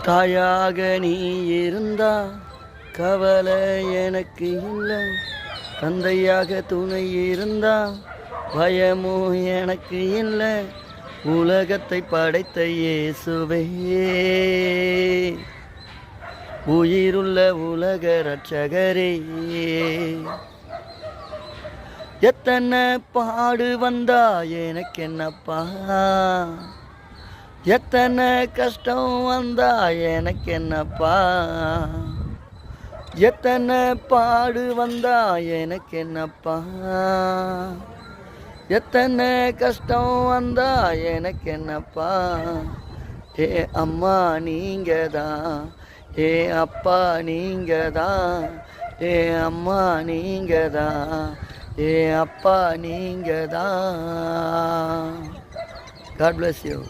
தாயாக நீ இருந்தா கவலை எனக்கு இல்லை, தந்தையாக துணை இருந்தா பயமும் எனக்கு இல்லை. உலகத்தை படைத்த இயேசுவே, உயிருள்ள உலக ரட்சகரே, எத்தனை பாடு வந்தா எனக்கு என்னப்பா, எத்தனை கஷ்டம் வந்தா எனக்கு என்னப்பா, எத்தனை பாடு வந்தா எனக்கு என்னப்பா, எத்தனை கஷ்டம் வந்தா எனக்கு என்னப்பா. ஏ அம்மா நீங்க தான், ஏ அப்பா நீங்க தான், ஏ அம்மா நீங்க தான், ஏ அப்பா நீங்க தான். God bless you.